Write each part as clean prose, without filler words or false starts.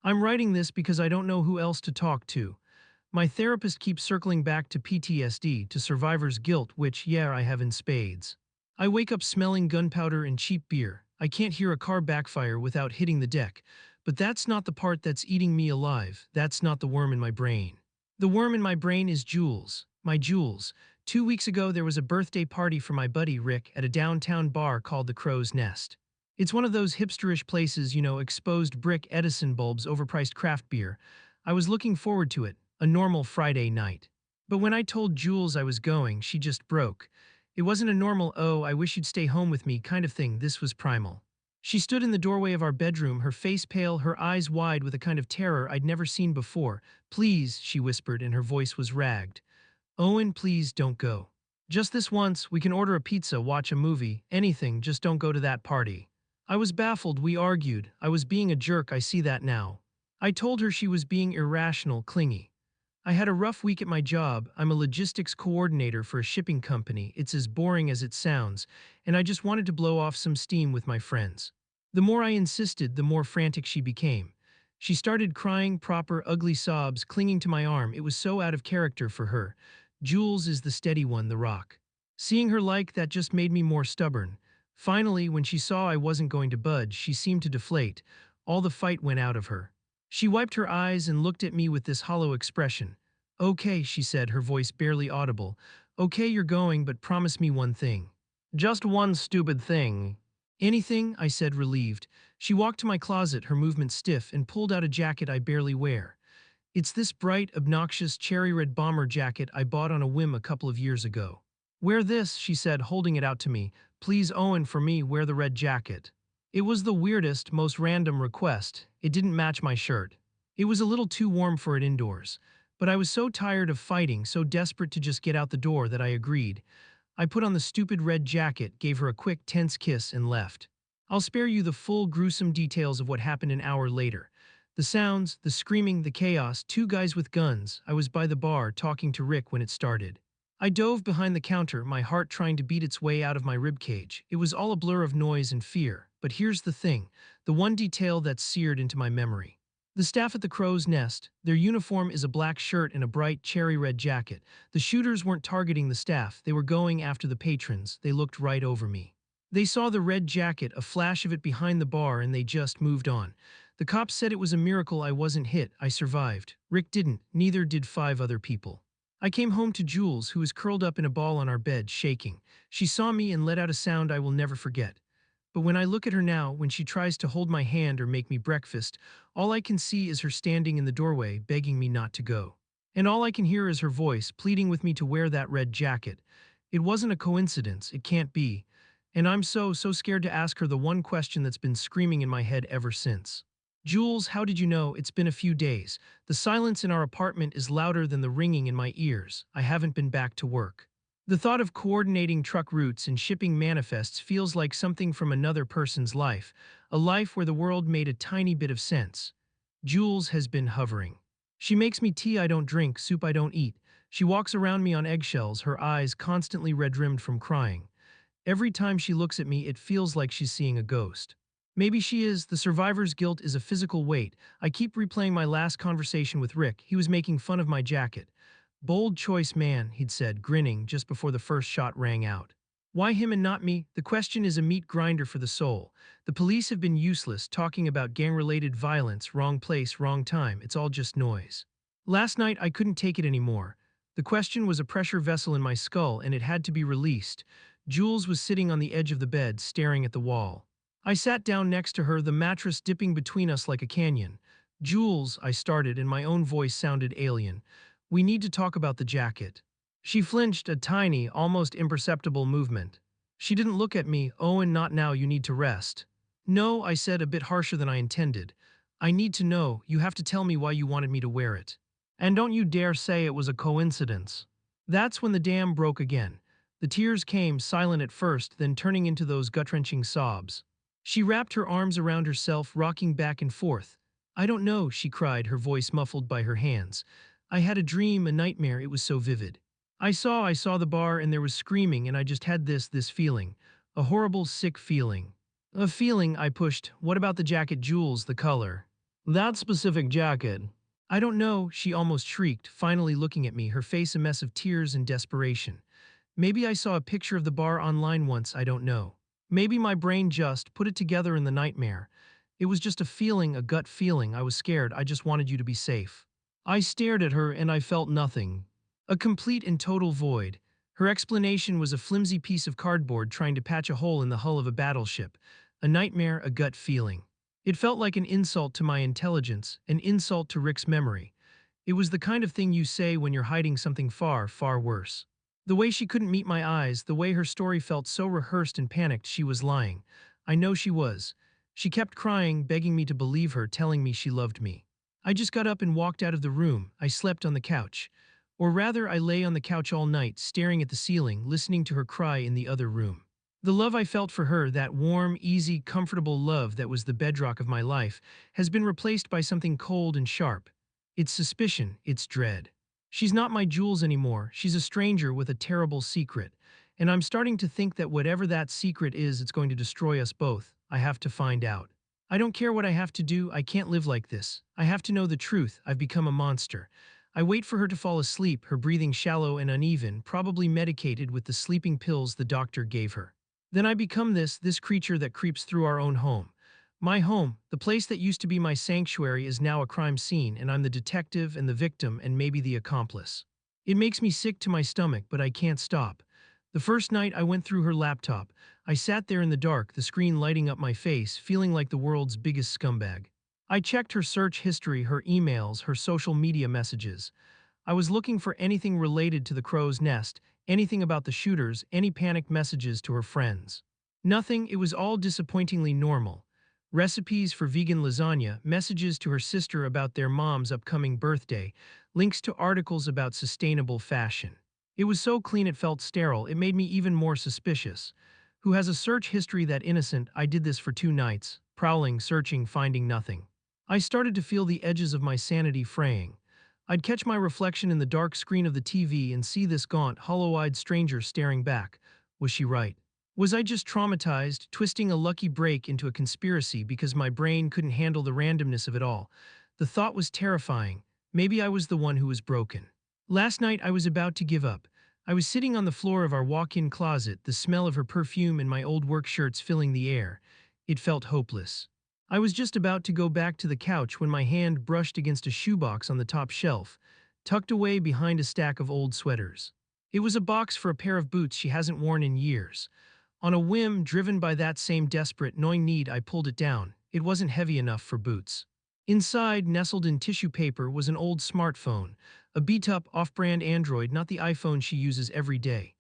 I'm writing this because I don't know who else to talk to. My therapist keeps circling back to PTSD, to survivor's guilt, which, yeah, I have in spades. I wake up smelling gunpowder and cheap beer. I can't hear a car backfire without hitting the deck. But that's not the part that's eating me alive. That's not the worm in my brain. The worm in my brain is Jules. My Jules. 2 weeks ago, there was a birthday party for my buddy Rick at a downtown bar called the Crow's Nest. It's one of those hipsterish places, exposed brick Edison bulbs, overpriced craft beer. I was looking forward to it, a normal Friday night. But when I told Jules I was going, she just broke. It wasn't a normal, oh, I wish you'd stay home with me kind of thing, this was primal. She stood in the doorway of our bedroom, her face pale, her eyes wide with a kind of terror I'd never seen before. Please, she whispered, and her voice was ragged. Owen, please don't go. Just this once, we can order a pizza, watch a movie, anything, just don't go to that party. I was baffled, we argued. I was being a jerk, I see that now. I told her she was being irrational, clingy. I had a rough week at my job. I'm a logistics coordinator for a shipping company. It's as boring as it sounds, and I just wanted to blow off some steam with my friends. The more I insisted, the more frantic she became. She started crying proper, ugly sobs, clinging to my arm. It was so out of character for her. Jules is the steady one, the rock. Seeing her like that just made me more stubborn. Finally, when she saw I wasn't going to budge, she seemed to deflate. All the fight went out of her. She wiped her eyes and looked at me with this hollow expression. Okay, she said, her voice barely audible. Okay, you're going, but promise me one thing. Just one stupid thing. Anything, I said, relieved. She walked to my closet, her movement stiff, and pulled out a jacket I barely wear. It's this bright, obnoxious cherry red bomber jacket I bought on a whim a couple of years ago. Wear this, she said, holding it out to me. Please, Owen, for me, wear the red jacket. It was the weirdest, most random request. It didn't match my shirt. It was a little too warm for it indoors. But I was so tired of fighting, so desperate to just get out the door that I agreed. I put on the stupid red jacket, gave her a quick, tense kiss, and left. I'll spare you the full, gruesome details of what happened an hour later. The sounds, the screaming, the chaos, two guys with guns. I was by the bar talking to Rick when it started. I dove behind the counter, my heart trying to beat its way out of my ribcage. It was all a blur of noise and fear. But here's the thing, the one detail that's seared into my memory. The staff at the Crow's Nest, their uniform is a black shirt and a bright cherry red jacket. The shooters weren't targeting the staff, they were going after the patrons. They looked right over me. They saw the red jacket, a flash of it behind the bar, and they just moved on. The cops said it was a miracle I wasn't hit, I survived. Rick didn't, neither did 5 other people. I came home to Jules, who was curled up in a ball on our bed, shaking. She saw me and let out a sound I will never forget. But when I look at her now, when she tries to hold my hand or make me breakfast, all I can see is her standing in the doorway, begging me not to go. And all I can hear is her voice, pleading with me to wear that red jacket. It wasn't a coincidence, it can't be. And I'm so scared to ask her the one question that's been screaming in my head ever since. Jules, how did you know? It's been a few days. The silence in our apartment is louder than the ringing in my ears. I haven't been back to work. The thought of coordinating truck routes and shipping manifests feels like something from another person's life, a life where the world made a tiny bit of sense. Jules has been hovering. She makes me tea I don't drink, soup I don't eat. She walks around me on eggshells, her eyes constantly red-rimmed from crying. Every time she looks at me, it feels like she's seeing a ghost. Maybe she is. The survivor's guilt is a physical weight. I keep replaying my last conversation with Rick. He was making fun of my jacket. Bold choice, man, he'd said, grinning just before the first shot rang out. Why him and not me? The question is a meat grinder for the soul. The police have been useless, talking about gang-related violence, wrong place, wrong time. It's all just noise. Last night, I couldn't take it anymore. The question was a pressure vessel in my skull, and it had to be released. Jules was sitting on the edge of the bed, staring at the wall. I sat down next to her, the mattress dipping between us like a canyon. Jules, I started, and my own voice sounded alien. We need to talk about the jacket. She flinched, a tiny, almost imperceptible movement. She didn't look at me. Owen, not now, you need to rest. No, I said, a bit harsher than I intended. I need to know. You have to tell me why you wanted me to wear it. And don't you dare say it was a coincidence. That's when the dam broke again. The tears came, silent at first, then turning into those gut-wrenching sobs. She wrapped her arms around herself, rocking back and forth. I don't know, she cried, her voice muffled by her hands. I had a dream, a nightmare, it was so vivid. I saw the bar and there was screaming and I just had this feeling. A horrible, sick feeling. A feeling, I pushed. What about the jacket, Jules, the color? That specific jacket. I don't know, she almost shrieked, finally looking at me, her face a mess of tears and desperation. Maybe I saw a picture of the bar online once, I don't know. Maybe my brain just put it together in the nightmare. It was just a feeling, a gut feeling. I was scared, I just wanted you to be safe. I stared at her and I felt nothing. A complete and total void. Her explanation was a flimsy piece of cardboard trying to patch a hole in the hull of a battleship. A nightmare, a gut feeling. It felt like an insult to my intelligence, an insult to Rick's memory. It was the kind of thing you say when you're hiding something far, far worse. The way she couldn't meet my eyes, the way her story felt so rehearsed and panicked, she was lying. I know she was. She kept crying, begging me to believe her, telling me she loved me. I just got up and walked out of the room. I slept on the couch. Or rather, I lay on the couch all night, staring at the ceiling, listening to her cry in the other room. The love I felt for her, that warm, easy, comfortable love that was the bedrock of my life, has been replaced by something cold and sharp. It's suspicion, it's dread. She's not my Jules anymore, she's a stranger with a terrible secret. And I'm starting to think that whatever that secret is, it's going to destroy us both. I have to find out. I don't care what I have to do, I can't live like this. I have to know the truth, I've become a monster. I wait for her to fall asleep, her breathing shallow and uneven, probably medicated with the sleeping pills the doctor gave her. Then I become this creature that creeps through our own home. My home, the place that used to be my sanctuary, is now a crime scene, and I'm the detective and the victim and maybe the accomplice. It makes me sick to my stomach, but I can't stop. The first night I went through her laptop, I sat there in the dark, the screen lighting up my face, feeling like the world's biggest scumbag. I checked her search history, her emails, her social media messages. I was looking for anything related to the crow's nest, anything about the shooters, any panicked messages to her friends. Nothing, it was all disappointingly normal. Recipes for vegan lasagna, messages to her sister about their mom's upcoming birthday, links to articles about sustainable fashion. It was so clean it felt sterile, it made me even more suspicious. Who has a search history that innocent? I did this for 2 nights, prowling, searching, finding nothing. I started to feel the edges of my sanity fraying. I'd catch my reflection in the dark screen of the TV and see this gaunt, hollow-eyed stranger staring back. Was she right? Was I just traumatized, twisting a lucky break into a conspiracy because my brain couldn't handle the randomness of it all? The thought was terrifying. Maybe I was the one who was broken. Last night I was about to give up. I was sitting on the floor of our walk-in closet, the smell of her perfume and my old work shirts filling the air. It felt hopeless. I was just about to go back to the couch when my hand brushed against a shoebox on the top shelf, tucked away behind a stack of old sweaters. It was a box for a pair of boots she hasn't worn in years. On a whim, driven by that same desperate, gnawing need, I pulled it down. It wasn't heavy enough for boots. Inside, nestled in tissue paper, was an old smartphone, a beat-up, off-brand Android, not the iPhone she uses every day.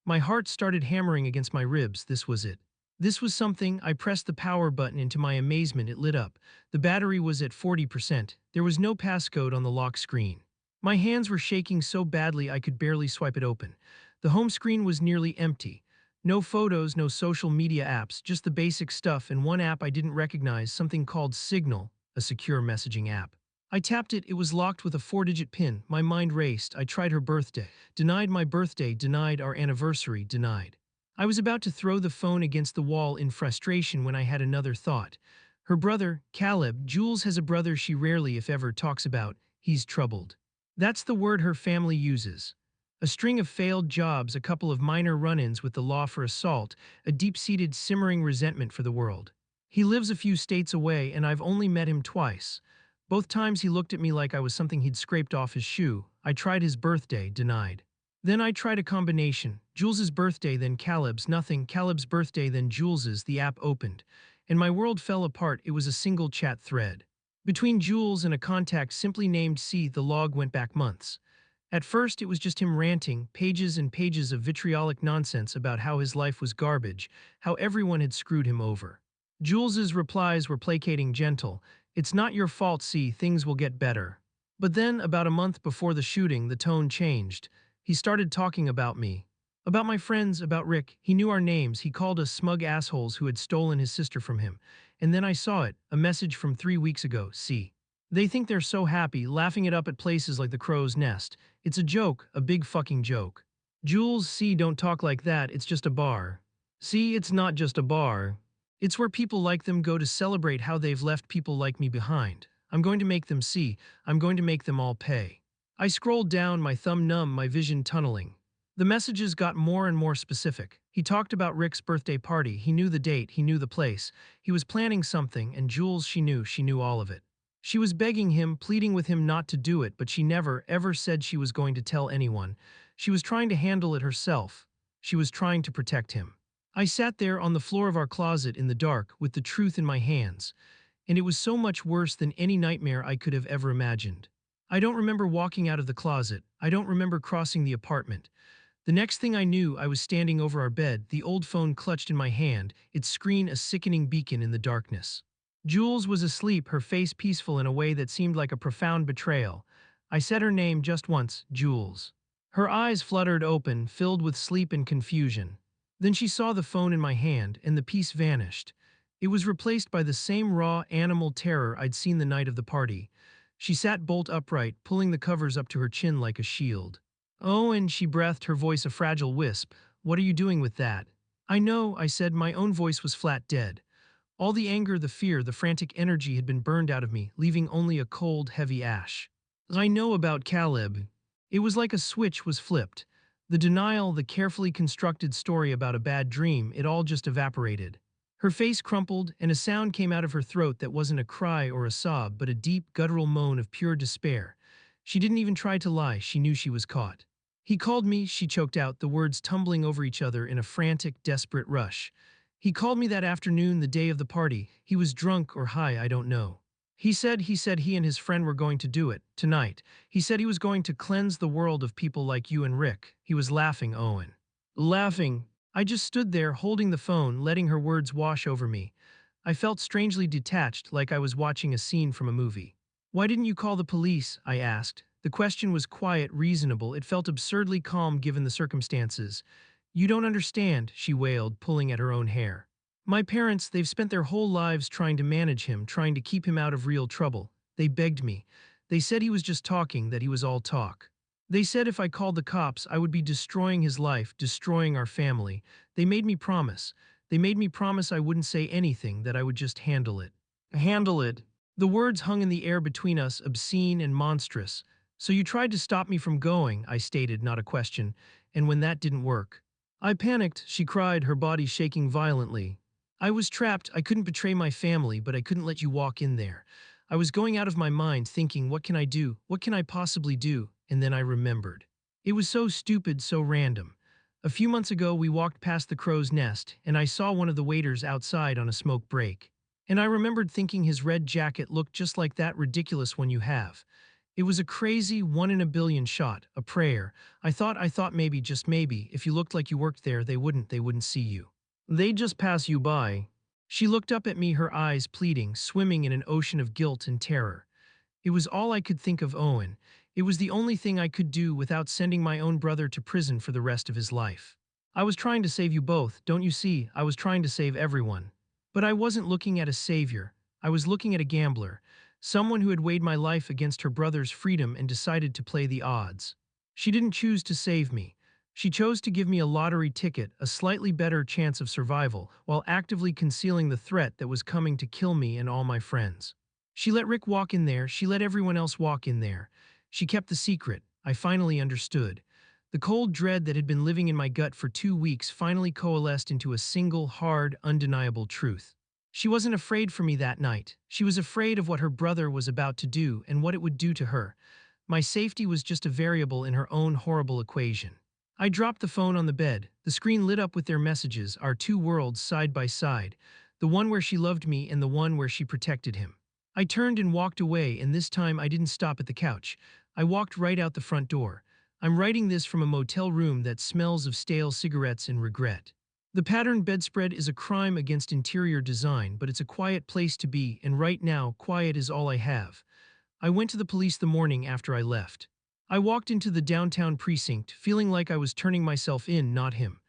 My heart started hammering against my ribs. This was it. This was something. I pressed the power button, and to my amazement it lit up. The battery was at 40%. There was no passcode on the lock screen. My hands were shaking so badly I could barely swipe it open. The home screen was nearly empty. No photos, no social media apps, just the basic stuff, and one app I didn't recognize, something called Signal, a secure messaging app. I tapped it, it was locked with a 4-digit PIN. My mind raced. I tried her birthday. Denied my birthday, denied our anniversary, denied. I was about to throw the phone against the wall in frustration when I had another thought. Her brother, Caleb, Jules has a brother she rarely, if ever, talks about. He's troubled. That's the word her family uses. A string of failed jobs, a couple of minor run-ins with the law for assault, a deep-seated simmering resentment for the world. He lives a few states away, and I've only met him twice. Both times he looked at me like I was something he'd scraped off his shoe. I tried his birthday, denied. Then I tried a combination. Jules's birthday, then Caleb's, nothing. Caleb's birthday, then Jules's. The app opened. And my world fell apart. It was a single chat thread. Between Jules and a contact simply named C, the log went back months. At first, it was just him ranting, pages and pages of vitriolic nonsense about how his life was garbage, how everyone had screwed him over. Jules's replies were placating, gentle. It's not your fault, C, things will get better. But then, about a month before the shooting, the tone changed. He started talking about me. About my friends, about Rick. He knew our names. He called us smug assholes who had stolen his sister from him. And then I saw it, a message from 3 weeks ago, C. They think they're so happy, laughing it up at places like the Crow's Nest. It's a joke, a big fucking joke. Jules, C, don't talk like that, it's just a bar. C, it's not just a bar. It's where people like them go to celebrate how they've left people like me behind. I'm going to make them see. I'm going to make them all pay. I scrolled down, my thumb numb, my vision tunneling. The messages got more and more specific. He talked about Rick's birthday party. He knew the date, he knew the place. He was planning something, and Jules, she knew all of it. She was begging him, pleading with him not to do it, but she never, ever said she was going to tell anyone. She was trying to handle it herself. She was trying to protect him. I sat there on the floor of our closet in the dark with the truth in my hands, and it was so much worse than any nightmare I could have ever imagined. I don't remember walking out of the closet. I don't remember crossing the apartment. The next thing I knew, I was standing over our bed, the old phone clutched in my hand, its screen a sickening beacon in the darkness. Jules was asleep, her face peaceful in a way that seemed like a profound betrayal. I said her name just once, Jules. Her eyes fluttered open, filled with sleep and confusion. Then she saw the phone in my hand, and the peace vanished. It was replaced by the same raw, animal terror I'd seen the night of the party. She sat bolt upright, pulling the covers up to her chin like a shield. "Oh," and she breathed, her voice a fragile wisp. "What are you doing with that?" "I know," I said. My own voice was flat dead. All the anger, the fear, the frantic energy had been burned out of me, leaving only a cold, heavy ash. "I know about Caleb." It was like a switch was flipped. The denial, the carefully constructed story about a bad dream, it all just evaporated. Her face crumpled, and a sound came out of her throat that wasn't a cry or a sob, but a deep, guttural moan of pure despair. She didn't even try to lie, she knew she was caught. "He called me," she choked out, the words tumbling over each other in a frantic, desperate rush. "He called me that afternoon, the day of the party. He was drunk or high, I don't know. He said he and his friend were going to do it, tonight. He said he was going to cleanse the world of people like you and Rick." He was laughing, Owen. Laughing. I just stood there, holding the phone, letting her words wash over me. I felt strangely detached, like I was watching a scene from a movie. "Why didn't you call the police?" I asked. The question was quiet, reasonable. It felt absurdly calm given the circumstances. "You don't understand," she wailed, pulling at her own hair. "My parents, they've spent their whole lives trying to manage him, trying to keep him out of real trouble. They begged me. They said he was just talking, that he was all talk. They said if I called the cops, I would be destroying his life, destroying our family. They made me promise. They made me promise I wouldn't say anything, that I would just handle it." Handle it. The words hung in the air between us, obscene and monstrous. "So you tried to stop me from going," I stated, not a question, "and when that didn't work." I panicked, she cried, her body shaking violently. "I was trapped. I couldn't betray my family, but I couldn't let you walk in there. I was going out of my mind, thinking, what can I do? What can I possibly do?" And then I remembered. It was so stupid, so random. A few months ago, we walked past the crow's nest, and I saw one of the waiters outside on a smoke break. And I remembered thinking his red jacket looked just like that ridiculous one you have. It was a crazy one-in-a-billion shot, a prayer. I thought maybe, just maybe, if you looked like you worked there, they wouldn't see you. They'd just pass you by. She looked up at me, her eyes pleading, swimming in an ocean of guilt and terror. It was all I could think of, Owen. It was the only thing I could do without sending my own brother to prison for the rest of his life. I was trying to save you both, don't you see? I was trying to save everyone. But I wasn't looking at a savior. I was looking at a gambler. Someone who had weighed my life against her brother's freedom and decided to play the odds. She didn't choose to save me. She chose to give me a lottery ticket, a slightly better chance of survival, while actively concealing the threat that was coming to kill me and all my friends. She let Rick walk in there, she let everyone else walk in there. She kept the secret. I finally understood. The cold dread that had been living in my gut for 2 weeks finally coalesced into a single, hard, undeniable truth. She wasn't afraid for me that night. She was afraid of what her brother was about to do and what it would do to her. My safety was just a variable in her own horrible equation. I dropped the phone on the bed. The screen lit up with their messages, our two worlds side by side, the one where she loved me and the one where she protected him. I turned and walked away, and this time I didn't stop at the couch. I walked right out the front door. I'm writing this from a motel room that smells of stale cigarettes and regret. The patterned bedspread is a crime against interior design, but it's a quiet place to be, and right now, quiet is all I have. I went to the police the morning after I left. I walked into the downtown precinct, feeling like I was turning myself in, not him.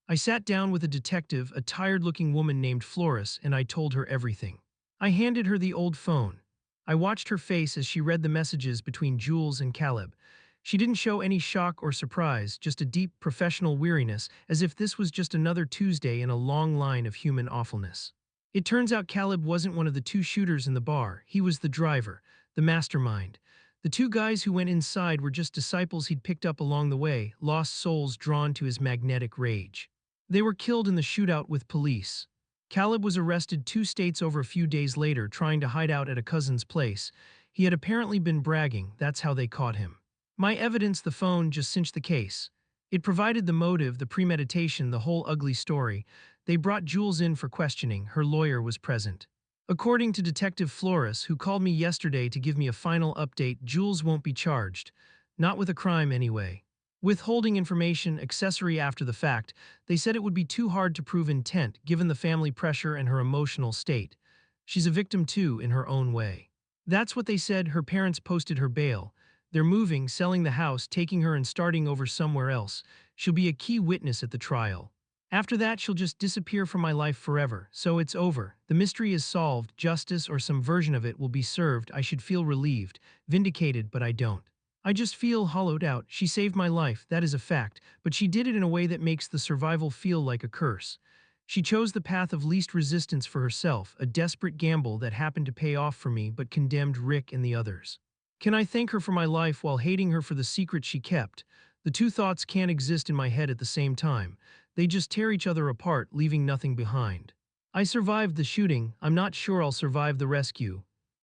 I sat down with a detective, a tired-looking woman named Flores, and I told her everything. I handed her the old phone. I watched her face as she read the messages between Jules and Caleb. She didn't show any shock or surprise, just a deep, professional weariness, as if this was just another Tuesday in a long line of human awfulness. It turns out Caleb wasn't one of the two shooters in the bar. He was the driver, the mastermind. The two guys who went inside were just disciples he'd picked up along the way, lost souls drawn to his magnetic rage. They were killed in the shootout with police. Caleb was arrested 2 states over a few days later trying to hide out at a cousin's place. He had apparently been bragging, that's how they caught him. My evidence, the phone, just cinched the case. It provided the motive, the premeditation, the whole ugly story. They brought Jules in for questioning. Her lawyer was present. According to Detective Flores, who called me yesterday to give me a final update, Jules won't be charged. Not with a crime anyway. Withholding information, accessory after the fact, they said it would be too hard to prove intent given the family pressure and her emotional state. She's a victim too, in her own way. That's what they said. Her parents posted her bail. They're moving, selling the house, taking her and starting over somewhere else. She'll be a key witness at the trial. After that, she'll just disappear from my life forever. So it's over. The mystery is solved. Justice or some version of it will be served. I should feel relieved, vindicated, but I don't. I just feel hollowed out. She saved my life, that is a fact, but she did it in a way that makes the survival feel like a curse. She chose the path of least resistance for herself, a desperate gamble that happened to pay off for me but condemned Rick and the others. Can I thank her for my life while hating her for the secret she kept? The two thoughts can't exist in my head at the same time. They just tear each other apart, leaving nothing behind. I survived the shooting. I'm not sure I'll survive the rescue.